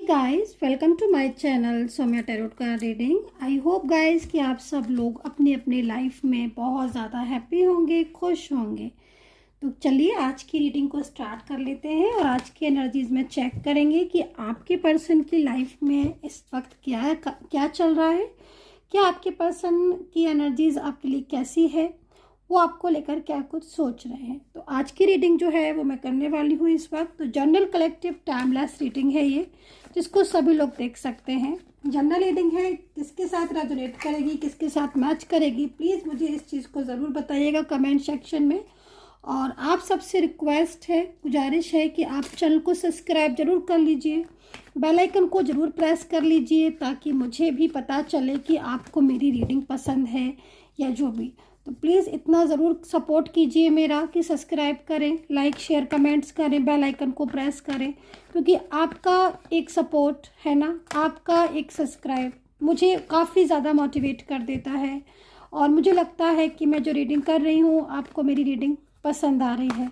Guys welcome to my channel Saumya tarot का reading. I hope guys कि आप सब लोग अपनी अपनी लाइफ में बहुत ज़्यादा हैप्पी होंगे, खुश होंगे। तो चलिए आज की रीडिंग को स्टार्ट कर लेते हैं और आज की एनर्जीज में चेक करेंगे कि आपके पर्सन की लाइफ में इस वक्त क्या चल रहा है, क्या आपके पर्सन की एनर्जीज आपके लिए कैसी है, वो आपको लेकर क्या कुछ सोच रहे हैं। तो आज की रीडिंग जो है वो मैं करने वाली हूँ इस वक्त। तो जनरल कलेक्टिव टाइमलेस रीडिंग है ये, जिसको सभी लोग देख सकते हैं। जनरल रीडिंग है, किसके साथ रेजोनेट करेगी, किसके साथ मैच करेगी, प्लीज़ मुझे इस चीज़ को ज़रूर बताइएगा कमेंट सेक्शन में। और आप सबसे रिक्वेस्ट है, गुजारिश है कि आप चैनल को सब्सक्राइब जरूर कर लीजिए, बेल आइकन को ज़रूर प्रेस कर लीजिए ताकि मुझे भी पता चले कि आपको मेरी रीडिंग पसंद है या जो भी। तो प्लीज़ इतना ज़रूर सपोर्ट कीजिए मेरा कि सब्सक्राइब करें, लाइक शेयर कमेंट्स करें, बेल आइकन को प्रेस करें, क्योंकि आपका एक सपोर्ट है ना, आपका एक सब्सक्राइब मुझे काफ़ी ज़्यादा मोटिवेट कर देता है। और मुझे लगता है कि मैं जो रीडिंग कर रही हूँ आपको मेरी रीडिंग पसंद आ रही है।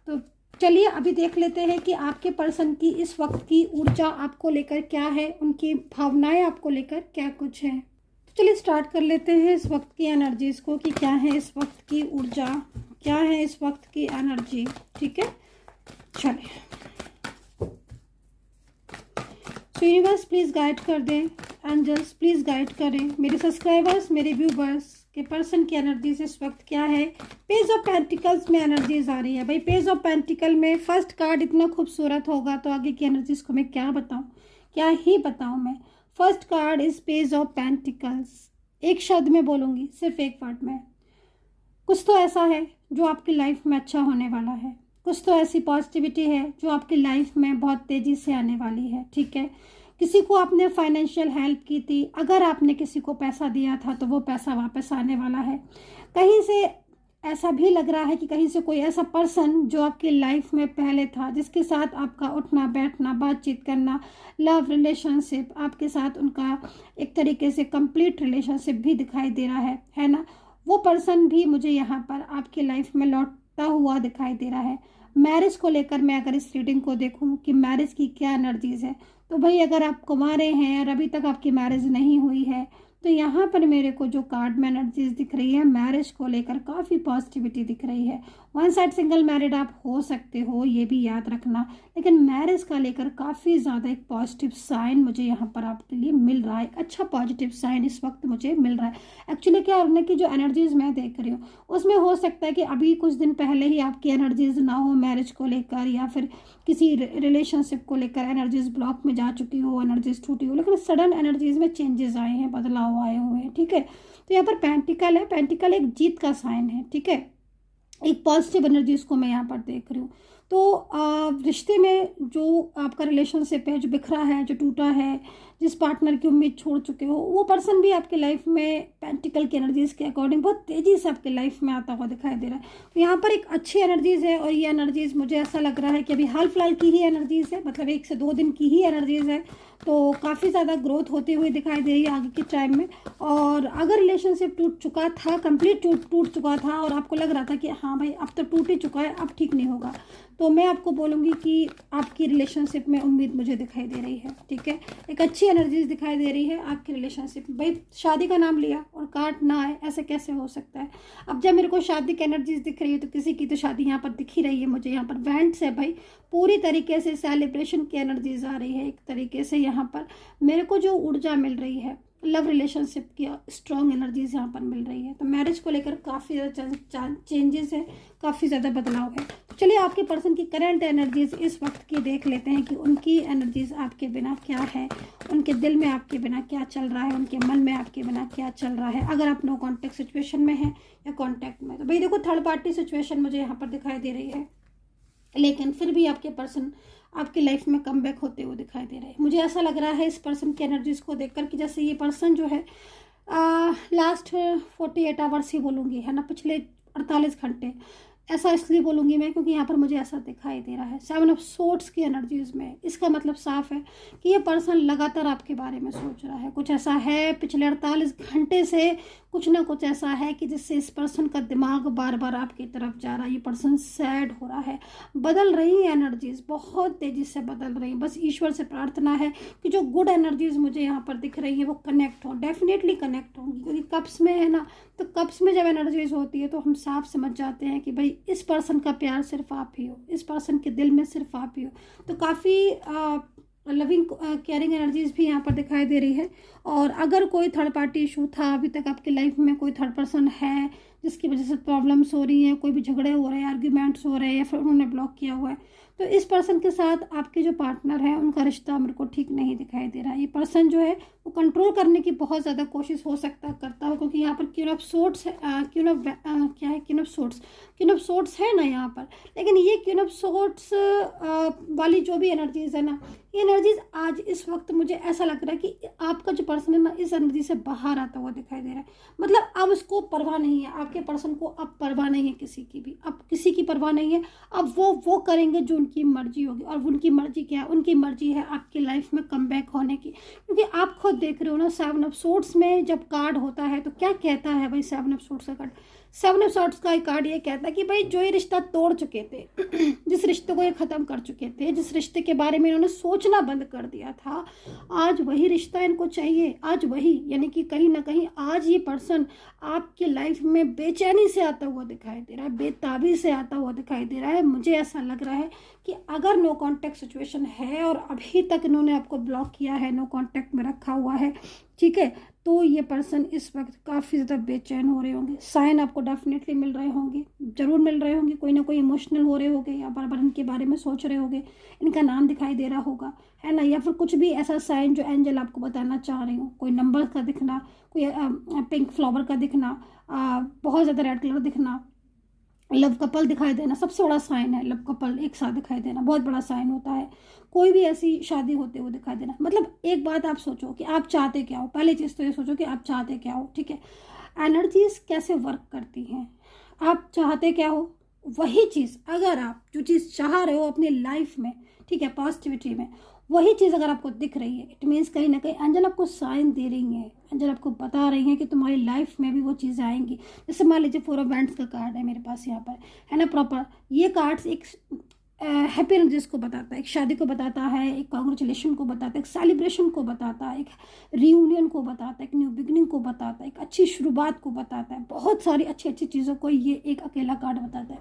तो चलिए अभी देख लेते हैं कि आपके पर्सन की इस वक्त की ऊर्जा आपको लेकर क्या है, उनकी भावनाएं आपको लेकर क्या कुछ है। तो चलिए स्टार्ट कर लेते हैं इस वक्त की एनर्जीज को कि क्या है इस वक्त की ऊर्जा, क्या है इस वक्त की एनर्जी। ठीक है, चलिए तो यूनिवर्स प्लीज़ गाइड कर दें, एंजल्स प्लीज़ गाइड करें मेरे सब्सक्राइबर्स, मेरे व्यूवर्स के पर्सन की एनर्जीज इस वक्त क्या है। पेज ऑफ पेंटिकल्स में एनर्जीज आ रही है भाई। पेज ऑफ पेंटिकल में फर्स्ट कार्ड इतना खूबसूरत होगा तो आगे की एनर्जीज को मैं क्या बताऊं, क्या ही बताऊं मैं। First card is page of pentacles. एक शब्द में बोलूंगी, सिर्फ एक वर्ड में, कुछ तो ऐसा है जो आपकी लाइफ में अच्छा होने वाला है, कुछ तो ऐसी पॉजिटिविटी है जो आपकी लाइफ में बहुत तेज़ी से आने वाली है। ठीक है, किसी को आपने फाइनेंशियल हेल्प की थी, अगर आपने किसी को पैसा दिया था तो वो पैसा वापस आने वाला है। कहीं से ऐसा भी लग रहा है कि कहीं से कोई ऐसा पर्सन जो आपकी लाइफ में पहले था, जिसके साथ आपका उठना बैठना, बातचीत करना, लव रिलेशनशिप, आपके साथ उनका एक तरीके से कंप्लीट रिलेशनशिप भी दिखाई दे रहा है ना, वो पर्सन भी मुझे यहाँ पर आपकी लाइफ में लौटता हुआ दिखाई दे रहा है। मैरिज को लेकर मैं अगर इस रीडिंग को देखूं कि मैरिज की क्या एनर्जीज है, तो भाई अगर आप कुंवारे हैं और अभी तक आपकी मैरिज नहीं हुई है तो यहाँ पर मेरे को जो कार्ड में एनर्जीज दिख रही है, मैरिज को लेकर काफ़ी पॉजिटिविटी दिख रही है। वन साइड सिंगल मैरिड आप हो सकते हो, ये भी याद रखना, लेकिन मैरिज का लेकर काफ़ी ज़्यादा एक पॉजिटिव साइन मुझे यहाँ पर आपके लिए मिल रहा है। एक अच्छा पॉजिटिव साइन इस वक्त मुझे मिल रहा है। एक्चुअली क्या होने की जो एनर्जीज मैं देख रही हूँ उसमें हो सकता है कि अभी कुछ दिन पहले ही आपकी एनर्जीज ना हो मैरिज को लेकर, या फिर किसी रिलेशनशिप को लेकर एनर्जीज ब्लॉक में जा चुकी हो, एनर्जीज टूटी हो, लेकिन सडन एनर्जीज में चेंजेस आए हैं, बदलाव आए हुए हैं। ठीक है, तो यहाँ पर पेंटिकल है, पेंटिकल एक जीत का साइन है। ठीक है, एक पॉजिटिव एनर्जीज को मैं यहाँ पर देख रही हूँ। तो रिश्ते में जो आपका रिलेशनशिप है, जो बिखरा है, जो टूटा है, जिस पार्टनर की उम्मीद छोड़ चुके हो, वो पर्सन भी आपके लाइफ में पेंटिकल की एनर्जीज के अकॉर्डिंग बहुत तेज़ी से आपके लाइफ में आता हुआ दिखाई दे रहा है। तो यहाँ पर एक अच्छी एनर्जीज है और ये एनर्जीज मुझे ऐसा लग रहा है कि अभी हाल फिलहाल की ही एनर्जीज है, मतलब 1 से 2 दिन की ही एनर्जीज है। तो काफ़ी ज़्यादा ग्रोथ होती हुई दिखाई दे रही है आगे के टाइम में। और अगर रिलेशनशिप टूट चुका था, कंप्लीट टूट चुका था और आपको लग रहा था कि हाँ भाई अब तो टूट ही चुका है, अब ठीक नहीं होगा, तो मैं आपको बोलूँगी कि आपकी रिलेशनशिप में उम्मीद मुझे दिखाई दे रही है। ठीक है, एक अच्छी एनर्जीज दिखाई दे रही है आपकी रिलेशनशिप में। भाई शादी का नाम लिया और कार्ड ना आए, ऐसे कैसे हो सकता है। अब जब मेरे को शादी की एनर्जीज दिख रही है तो किसी की तो शादी यहाँ पर दिख ही रही है मुझे। यहाँ पर इवेंट्स है भाई, पूरी तरीके से सेलिब्रेशन की एनर्जीज आ रही है। एक तरीके से यहाँ पर मेरे को जो ऊर्जा मिल रही है, लव रिलेशनशिप की स्ट्रॉन्ग एनर्जीज यहाँ पर मिल रही है। तो मैरिज को लेकर काफ़ी ज़्यादा चेंजेस है, काफ़ी ज़्यादा बदलाव है। तो चलिए आपके पर्सन की करंट एनर्जीज इस वक्त की देख लेते हैं कि उनकी एनर्जीज आपके बिना क्या है, उनके दिल में आपके बिना क्या चल रहा है, उनके मन में आपके बिना क्या चल रहा है। अगर आप नो कॉन्टैक्ट सिचुएशन में है या कॉन्टैक्ट में, तो भाई देखो थर्ड पार्टी सिचुएशन मुझे यहाँ पर दिखाई दे रही है, लेकिन फिर भी आपके पर्सन आपकी लाइफ में कम बैक होते हुए दिखाई दे रहे हैं। मुझे ऐसा लग रहा है इस पर्सन की एनर्जीज को देखकर कि जैसे ये पर्सन जो है लास्ट 48 आवर्स ही बोलूँगी है ना, पिछले 48 घंटे ऐसा इसलिए बोलूँगी मैं क्योंकि यहाँ पर मुझे ऐसा दिखाई दे रहा है 7 ऑफ सोर्ड्स की एनर्जीज में। इसका मतलब साफ है कि ये पर्सन लगातार आपके बारे में सोच रहा है। कुछ ऐसा है पिछले 48 घंटे से, कुछ ना कुछ ऐसा है कि जिससे इस पर्सन का दिमाग बार बार आपकी तरफ जा रहा है। ये पर्सन सैड हो रहा है। बदल रही है एनर्जीज, बहुत तेज़ी से बदल रही है। बस ईश्वर से प्रार्थना है कि जो गुड एनर्जीज मुझे यहाँ पर दिख रही है वो कनेक्ट हो, डेफिनेटली कनेक्ट होंगी। क्योंकि कप्स में है ना, तो कप्स में जब एनर्जीज होती है तो हम साफ समझ जाते हैं कि भाई इस पर्सन का प्यार सिर्फ आप ही हो, इस पर्सन के दिल में सिर्फ आप ही हो। तो काफ़ी लविंग केयरिंग एनर्जीज भी यहाँ पर दिखाई दे रही है। और अगर कोई थर्ड पार्टी इशू था अभी तक आपकी लाइफ में, कोई थर्ड पर्सन है जिसकी वजह से प्रॉब्लम्स हो रही हैं, कोई भी झगड़े हो रहे हैं, आर्ग्यूमेंट्स हो रहे हैं, या फिर उन्होंने ब्लॉक किया हुआ है, तो इस पर्सन के साथ आपके जो पार्टनर है उनका रिश्ता मेरे को ठीक नहीं दिखाई दे रहा है। ये पर्सन जो है वो कंट्रोल करने की बहुत ज़्यादा कोशिश हो सकता करता हो, क्योंकि यहाँ पर क्वीन ऑफ सोर्ड्स है, क्वीन ऑफ क्या है, क्वीन ऑफ सोर्ड्स है ना यहाँ पर। लेकिन ये क्वीन ऑफ सोर्ड्स वाली जो भी एनर्जीज है ना, ये एनर्जीज आज इस वक्त मुझे ऐसा लग रहा है कि आपका जो पर्सन है ना इस एनर्जी से बाहर आता हुआ दिखाई दे रहा है। मतलब अब उसको परवाह नहीं है, आपके पर्सन को अब परवाह नहीं है किसी की भी, अब किसी की परवाह नहीं है। अब वो करेंगे जो उनकी मर्जी होगी। और उनकी मर्जी क्या है? उनकी मर्जी है आपकी लाइफ में कम बैक होने की। क्योंकि आप खुद देख रहे हो ना 7 ऑफ सोर्ड्स में जब कार्ड होता है तो क्या कहता है भाई 7 ऑफ सोर्ड्स का कार्ड? 7 ऑफ सोर्ड्स का कार्ड ये कहता है कि भाई जो ये रिश्ता तोड़ चुके थे जिस रिश्ते को ये ख़त्म कर चुके थे, जिस रिश्ते के बारे में इन्होंने सोचना बंद कर दिया था, आज वही रिश्ता इनको चाहिए। आज वही, यानी कि कहीं ना कहीं आज ये पर्सन आपकी लाइफ में बेचैनी से आता हुआ दिखाई दे रहा है, बेताबी से आता हुआ दिखाई दे रहा है। मुझे ऐसा लग रहा है कि अगर नो कांटेक्ट सिचुएशन है और अभी तक इन्होंने आपको ब्लॉक किया है, नो कांटेक्ट में रखा हुआ है, ठीक है, तो ये पर्सन इस वक्त काफ़ी ज़्यादा बेचैन हो रहे होंगे। साइन आपको डेफिनेटली मिल रहे होंगे, ज़रूर मिल रहे होंगे। कोई ना कोई इमोशनल हो रहे होंगे या बार बार इनके बारे में सोच रहे होंगे, इनका नाम दिखाई दे रहा होगा, है ना, या फिर कुछ भी ऐसा साइन जो एंजल आपको बताना चाह रही हो। कोई नंबर का दिखना, कोई पिंक फ्लावर का दिखना, बहुत ज़्यादा रेड कलर दिखना, लव कपल दिखाई देना, सबसे बड़ा साइन है। लव कपल एक साथ दिखाई देना बहुत बड़ा साइन होता है। कोई भी ऐसी शादी होते हुए दिखाई देना। मतलब एक बात आप सोचो कि आप चाहते क्या हो। पहली चीज़ तो ये सोचो कि आप चाहते क्या हो, ठीक है। एनर्जीज कैसे वर्क करती हैं, आप चाहते क्या हो, वही चीज़ अगर आप जो चीज़ चाह रहे हो अपनी लाइफ में, ठीक है, पॉजिटिविटी में, वही चीज़ अगर आपको दिख रही है, इट मीन्स कहीं ना कहीं एंजल आपको साइन दे रही है, एंजल आपको बता रही है कि तुम्हारी लाइफ में भी वो चीज़ें आएंगी। जैसे मान लीजिए 4 ऑफ वैंड्स का कार्ड है मेरे पास यहाँ पर, है ना, प्रॉपर। ये कार्ड्स एक हैप्पी एनर्जीज को बताता है, एक शादी को बताता है, एक कॉन्ग्रेचुलेशन को बताता है, एक सेलिब्रेशन को बताता है, एक रियूनियन को बताता है, एक न्यू बिगनिंग को बताता है, एक अच्छी शुरुआत को बताता है। बहुत सारी अच्छी अच्छी चीज़ों को ये एक अकेला कार्ड बताता है।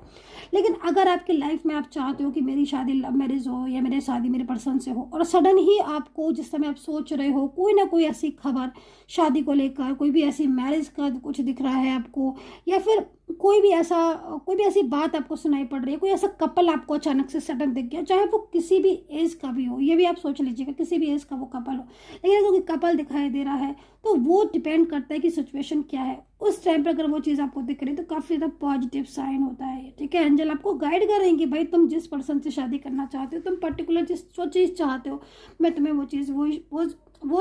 लेकिन अगर आपकी लाइफ में आप चाहते हो कि मेरी शादी लव मैरिज हो या मेरी शादी मेरे पर्सन से हो, और सडन ही आपको जिस समय आप सोच रहे हो कोई ना कोई ऐसी खबर शादी को लेकर, कोई भी ऐसी मैरिज का कुछ दिख रहा है आपको, या फिर कोई भी ऐसी बात आपको सुनाई पड़ रही है, कोई ऐसा कपल आपको अचानक से सडन दिख गया, चाहे वो किसी भी एज का भी हो, ये भी आप सोच लीजिएगा किसी भी एज का वो कपल हो। लेकिन अगर कोई कपल दिखाई दे रहा है तो वो डिपेंड करता है कि सिचुएशन क्या है उस टाइम पर। अगर वो चीज़ आपको दिख रही है तो काफ़ी ज़्यादा पॉजिटिव साइन होता है, ठीक है। एंजल आपको गाइड करेंगे, भाई तुम जिस पर्सन से शादी करना चाहते हो, तुम पर्टिकुलर जो चीज़ चाहते हो, मैं तुम्हें वो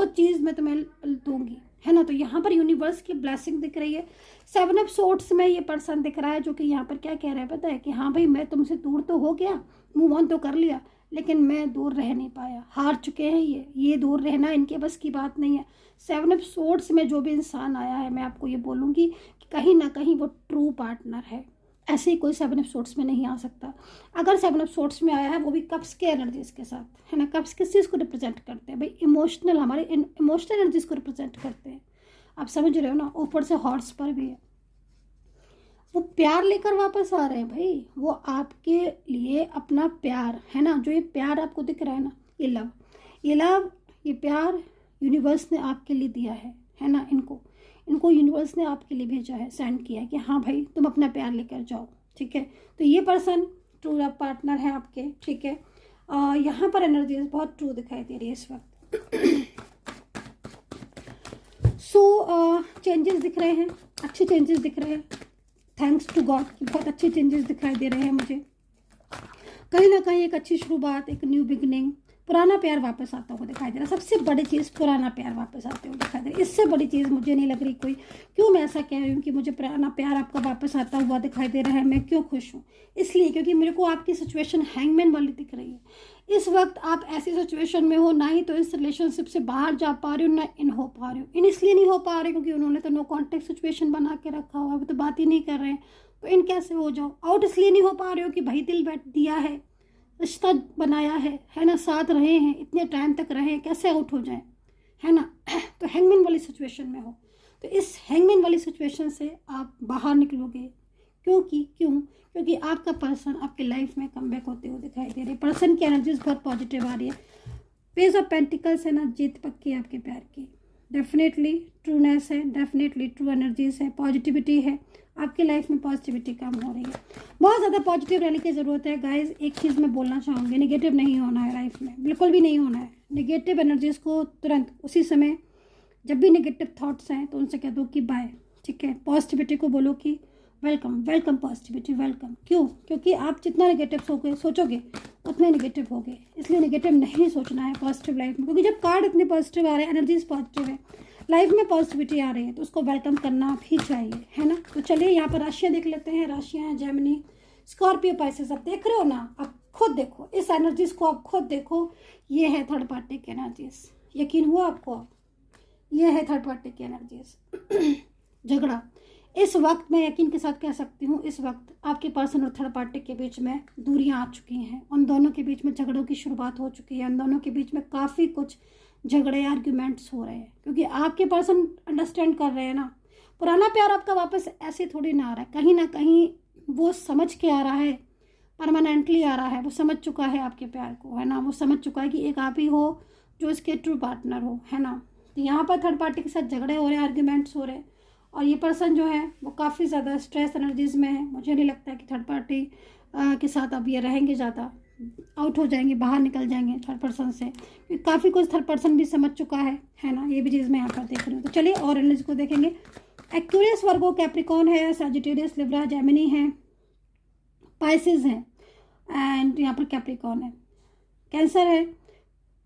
चीज़ मैं तुम्हें दूंगी, है ना। तो यहाँ पर यूनिवर्स की ब्लेसिंग दिख रही है। 7 ऑफ सोर्ड्स में ये पर्सन दिख रहा है जो कि यहाँ पर क्या कह रहा है पता है, कि हाँ भाई मैं तुमसे दूर तो हो गया, मूव ऑन तो कर लिया, लेकिन मैं दूर रह नहीं पाया, हार चुके हैं ये दूर रहना इनके बस की बात नहीं है। 7 ऑफ सोर्ड्स में जो भी इंसान आया है, मैं आपको ये बोलूँगी कि कहीं ना कहीं वो ट्रू पार्टनर है। ऐसे ही कोई 7 ऑफ सोर्ड्स में नहीं आ सकता। अगर 7 ऑफ सोर्ड्स में आया है वो भी कप्स के एनर्जीज के साथ, है ना। कप्स किस चीज़ को रिप्रेजेंट करते हैं भाई? इमोशनल, हमारे इमोशनल एनर्जीज को रिप्रेजेंट करते हैं। आप समझ रहे हो ना। ऊपर से हॉर्स पर भी है, वो प्यार लेकर वापस आ रहे हैं भाई। वो आपके लिए अपना प्यार, है ना, जो ये प्यार आपको दिख रहा है ना, ये प्यार यूनिवर्स ने आपके लिए दिया है ना। इनको यूनिवर्स ने आपके लिए भेजा है, सेंड किया है कि हाँ भाई तुम अपना प्यार लेकर जाओ, ठीक है। तो ये पर्सन ट्रू पार्टनर है आपके, ठीक है। यहाँ पर एनर्जीज बहुत ट्रू दिखाई दे रही है इस वक्त। चेंजेस दिख रहे हैं, अच्छे चेंजेस दिख रहे हैं। थैंक्स टू गॉड कि बहुत अच्छे चेंजेस दिखाई दे रहे हैं मुझे। कहीं ना कहीं एक अच्छी शुरुआत, एक न्यू बिगनिंग, पुराना प्यार वापस आता हुआ दिखाई दे रहा है। सबसे बड़ी चीज़ पुराना प्यार वापस आते हुए दिखाई दे रहा है। इससे बड़ी चीज़ मुझे नहीं लग रही कोई। क्यों मैं ऐसा कह रही हूँ कि मुझे पुराना प्यार आपका वापस आता हुआ दिखाई दे रहा है, मैं क्यों खुश हूँ? इसलिए क्योंकि मेरे को आपकी सिचुएशन हैंगमैन वाली दिख रही है। इस वक्त आप ऐसी सिचुएशन में हो, ना ही तो इस रिलेशनशिप से बाहर जा पा रहे हो, ना इन हो पा रहे हो। इन इसलिए नहीं हो पा रहे क्योंकि उन्होंने तो नो कॉन्टेक्ट सिचुएशन बना के रखा हुआ है, वो तो बात ही नहीं कर रहे हैं, तो इन कैसे हो जाओ। आउट इसलिए नहीं हो पा रहे हो कि भाई दिल बैठ दिया है, रिश्ता बनाया है ना, साथ रहे हैं, इतने टाइम तक रहे हैं, कैसे आउट हो जाए, है ना। तो हैंगमैन वाली सिचुएशन में हो, तो इस हैंगमैन वाली सिचुएशन से आप बाहर निकलोगे। क्योंकि आपका पर्सन आपकी लाइफ में कमबैक होते हुए दिखाई दे रहे। पर्सन की एनर्जीज बहुत पॉजिटिव आ रही है। पेज ऑफ पेंटिकल्स है ना, जीत पक्की है आपके प्यार की। डेफिनेटली ट्रूनेस है, डेफिनेटली ट्रू एनर्जीज है, पॉजिटिविटी है आपकी लाइफ में, पॉजिटिविटी कम हो रही है। बहुत ज़्यादा पॉजिटिव रहने की ज़रूरत है गाइज। एक चीज़ मैं बोलना चाहूँगी, नेगेटिव नहीं होना है लाइफ में, बिल्कुल भी नहीं होना है। नेगेटिव एनर्जीज को तुरंत उसी समय, जब भी नेगेटिव थॉट्स हैं तो उनसे कह दो कि बाय, ठीक है। पॉजिटिविटी को बोलो कि वेलकम, वेलकम पॉजिटिविटी, वेलकम। क्यों? क्योंकि आप जितना नेगेटिव सोचोगे उतने नेगेटिव होगे। इसलिए नेगेटिव नहीं सोचना है पॉजिटिव लाइफ में, क्योंकि जब कार्ड इतने पॉजिटिव आ रहे हैं, एनर्जीज पॉजिटिव है, लाइफ में पॉजिटिविटी आ रही है, तो उसको वेलकम करना भी चाहिए, है ना। तो चलिए यहाँ पर राशियाँ देख लेते हैं। राशियाँ हैं जेमिनी, स्कॉर्पियो, पाइसेस। आप देख रहे हो ना, आप खुद देखो इस एनर्जीज को, आप खुद देखो। ये है थर्ड पार्टी की एनर्जीज, यकीन हुआ आपको? ये है थर्ड पार्टी की एनर्जीज। झगड़ा इस वक्त मैं यकीन के साथ कह सकती हूँ, इस वक्त आपके पर्सन और थर्ड पार्टी के बीच में दूरियां आ चुकी हैं। उन दोनों के बीच में झगड़ों की शुरुआत हो चुकी है। उन दोनों के बीच में काफ़ी कुछ झगड़े, आर्ग्यूमेंट्स हो रहे हैं, क्योंकि आपके पर्सन अंडरस्टैंड कर रहे हैं ना। पुराना प्यार आपका वापस ऐसे थोड़ी ना आ रहा है, कहीं ना कहीं वो समझ के आ रहा है, परमानेंटली आ रहा है। वो समझ चुका है आपके प्यार को, है ना। वो समझ चुका है कि एक आप ही हो जो इसके ट्रू पार्टनर हो, है ना। तो यहाँ पर थर्ड पार्टी के साथ झगड़े हो रहे हैं, आर्ग्यूमेंट्स हो रहे हैं, और ये पर्सन जो है वो काफ़ी ज़्यादा स्ट्रेस एनर्जीज में है। मुझे नहीं लगता कि थर्ड पार्टी के साथ अब ये रहेंगे, ज़्यादा आउट हो जाएंगे, बाहर निकल जाएंगे थर्ड पर्सन से। काफ़ी कुछ थर्ड पर्सन भी समझ चुका है ना। ये भी चीज़ मैं यहाँ पर देख रही हूँ। तो चलिए और एनर्जी को देखेंगे। एक्वेरियस, वर्गो, कैप्रिकॉर्न है, सजिटेरियस, लिब्रा, जेमिनी है, पाइसेस है, एंड यहाँ पर कैप्रिकॉर्न है, कैंसर है,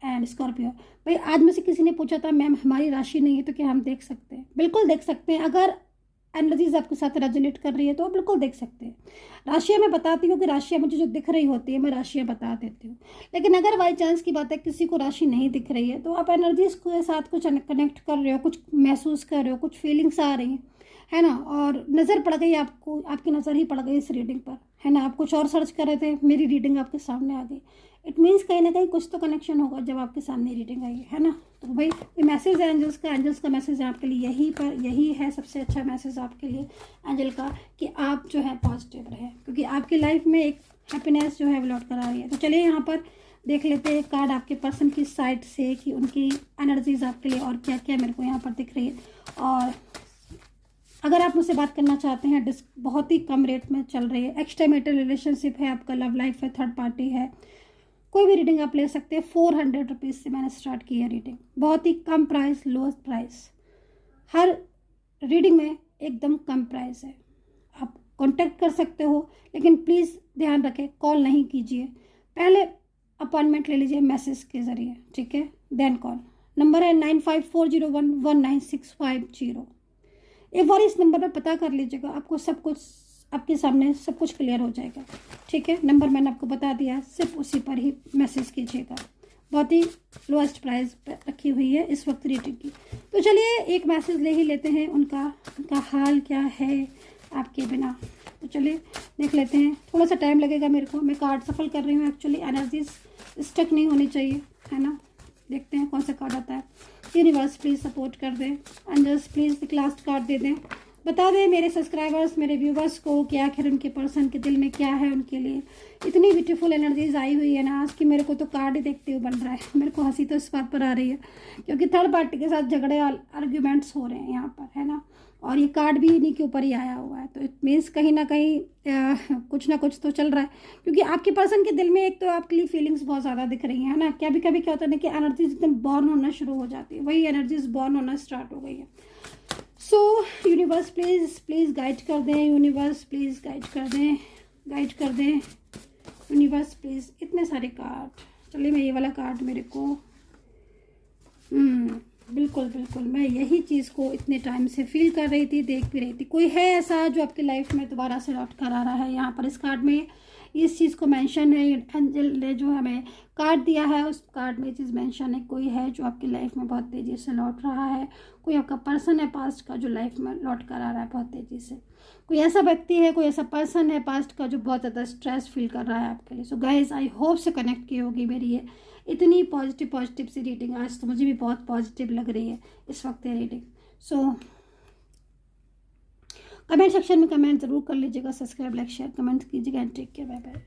एंड स्कॉर्पियो। भाई आज में से किसी ने पूछा था मैम हमारी राशि नहीं है तो क्या हम देख सकते हैं? बिल्कुल देख सकते हैं। अगर एनर्जीज आपके साथ रेजोनेट कर रही है तो आप बिल्कुल देख सकते हैं। राशियाँ मैं बताती हूँ कि राशियाँ मुझे जो दिख रही होती है, मैं राशियाँ बता देती हूँ। लेकिन अगर बाई चांस की बात है किसी को राशि नहीं दिख रही है, तो आप एनर्जीज के साथ कुछ कनेक्ट कर रहे हो, कुछ महसूस कर रहे हो, कुछ फीलिंग्स आ रही हैं, है ना। और नज़र पड़ गई आपको, आपकी नज़र ही पड़ गई इस रीडिंग पर, है ना। आप कुछ और सर्च कर रहे थे, मेरी रीडिंग आपके सामने आ गई। इट मीन्स कहीं ना कहीं कुछ तो कनेक्शन होगा जब आपके सामने रीडिंग आई है ना। तो भाई ये मैसेज है एंजल्स का मैसेज है आपके लिए, यही है सबसे अच्छा मैसेज आपके लिए एंजल का, कि आप जो है पॉजिटिव रहे, क्योंकि आपकी लाइफ में एक हैप्पीनेस जो है वो लौट कर आ रही है। तो चलिए यहाँ पर देख लेते हैं कार्ड आपके पर्सन की साइड से कि उनकी एनर्जीज आपके लिए और क्या क्या मेरे को यहाँ पर दिख रही है। और अगर आप मुझसे बात करना चाहते हैं, बहुत ही कम रेट में चल रही है, एक्सट्रीमेटल रिलेशनशिप है आपका, लव लाइफ है, थर्ड पार्टी है, कोई भी रीडिंग आप ले सकते हैं। 400 रुपीज़ से मैंने स्टार्ट की है रीडिंग, बहुत ही कम प्राइस, लोएस्ट प्राइस। हर रीडिंग में एकदम कम प्राइस है। आप कांटेक्ट कर सकते हो, लेकिन प्लीज़ ध्यान रखें कॉल नहीं कीजिए, पहले अपॉइंटमेंट ले लीजिए मैसेज के ज़रिए, ठीक है, देन कॉल। नंबर है 9540119650। एक बार इस नंबर पर पता कर लीजिएगा, आपको सब कुछ आपके सामने सब कुछ क्लियर हो जाएगा, ठीक है। नंबर मैंने आपको बता दिया, सिर्फ उसी पर ही मैसेज कीजिएगा। बहुत ही लोएस्ट प्राइस पर रखी हुई है इस वक्त रीडिंग की। तो चलिए एक मैसेज ले ही लेते हैं, उनका हाल क्या है आपके बिना। तो चलिए देख लेते हैं, थोड़ा सा टाइम लगेगा मेरे को, मैं कार्ड सफल कर रही हूँ एक्चुअली, एनर्जीज स्टक नहीं होनी चाहिए, है ना। देखते हैं कौन सा कार्ड आता है। यूनिवर्स प्लीज़ सपोर्ट कर दें, एंजल्स प्लीज़ एक लास्ट कार्ड दे दें, बता दें मेरे सब्सक्राइबर्स, मेरे व्यूवर्स को कि आखिर उनके पर्सन के दिल में क्या है उनके लिए। इतनी ब्यूटीफुल एनर्जीज आई हुई है ना आज की, मेरे को तो कार्ड ही देखते हुए बन रहा है। मेरे को हंसी तो इस बात पर आ रही है क्योंकि थर्ड पार्टी के साथ झगड़े आर्ग्यूमेंट्स हो रहे हैं यहाँ पर, है ना। और ये कार्ड भी इन्हीं के ऊपर ही आया हुआ है, तो इट मीन्स कहीं ना कहीं कुछ ना कुछ तो चल रहा है, क्योंकि आपके पर्सन के दिल में एक तो आपके लिए फीलिंग्स बहुत ज़्यादा दिख रही हैं, है ना। कभी कभी क्या होता है ना कि एनर्जीज एकदम बॉर्न होना शुरू हो जाती है, वही एनर्जीज बॉर्न होना स्टार्ट हो गई है। सो यूनिवर्स प्लीज़ गाइड कर दें, यूनिवर्स प्लीज़ गाइड कर दें, यूनिवर्स प्लीज़। इतने सारे कार्ड, चलिए मैं ये वाला कार्ड मेरे को बिल्कुल बिल्कुल, मैं यही चीज़ को इतने टाइम से फील कर रही थी, देख भी रही थी। कोई है ऐसा जो आपकी लाइफ में दोबारा से लौट कर आ रहा है। यहाँ पर इस कार्ड में इस चीज़ को मेंशन है, एंजल ने जो हमें कार्ड दिया है उस कार्ड में ये चीज़ मेंशन है। कोई है जो आपकी लाइफ में बहुत तेज़ी से लौट रहा है, कोई आपका पर्सन है पास्ट का जो लाइफ में लौट कर आ रहा है बहुत तेज़ी से। कोई ऐसा व्यक्ति है, कोई ऐसा पर्सन है पास्ट का जो बहुत ज़्यादा स्ट्रेस फील कर रहा है आपके लिए। सो गाइज आई होप से कनेक्ट की होगी मेरी ये इतनी पॉजिटिव सी रीडिंग। आज तो मुझे भी बहुत पॉजिटिव लग रही है इस वक्त ये रीडिंग। सो कमेंट सेक्शन में कमेंट ज़रूर कर लीजिएगा, सब्सक्राइब लाइक शेयर कमेंट कीजिएगा and take care, bye bye.